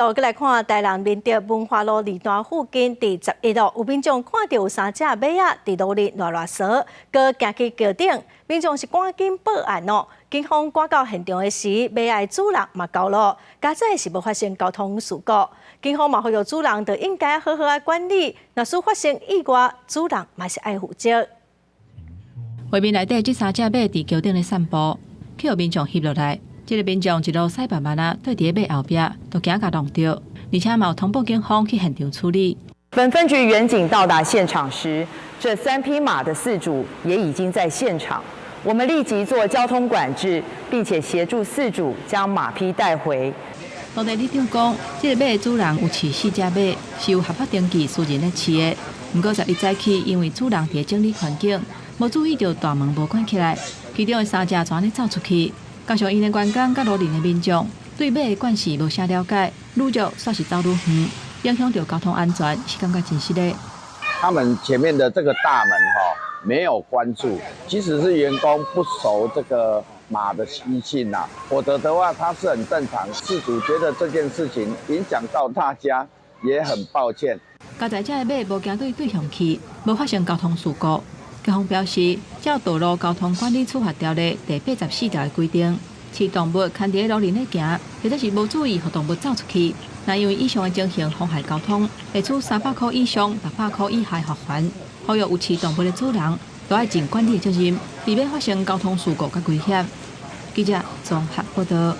再来看台南民德文化路二段附近第11路，有民众看到有3只马仔伫路里乱踅，佮行去桥顶，民众是赶紧报案哦。警方赶到现场的时，马仔主人嘛交路，加载是无发生交通事故。警方嘛呼吁主人就应该好好管理，若是发生意外，主人嘛是爱负责。画面内底这3只马伫桥顶咧散步，去有民众翕落来。 这个民众一路驶慢慢啊，对伫马后壁，都惊甲弄到，而且嘛有通报警方去现场处理。本分局员警到达现场时，这3匹马的饲主也已经在现场。我们立即做交通管制，并且协助饲主将马匹带回。当地里长讲，这个马的主人有饲4只马，是有合法登记私人咧饲的。不过11早起，因为主人伫整理环境，无注意到大门无关起来，其中的3只全咧走出去。 加上因的员工甲路人的民众对马的惯势无啥了解，愈入煞是走愈远，影响到交通安全，是感觉真失礼。他们前面的这个大门没有关住，即使是员工不熟这个马的习性呐，否则的话它是很正常。饲主觉得这件事情影响到大家，也很抱歉。加载这的马无行对向去，无发生交通事故。 警方表示，照《道路交通管理处罚条例》第84条的规定，饲动物牵伫路面咧行，或者是无注意互动物走出去，那因为以上的情形妨害交通，会处300块以上600块以下罚款。呼吁有饲动物的主人，都要尽管理的责任，避免发生交通事故甲危险。记者综合报道。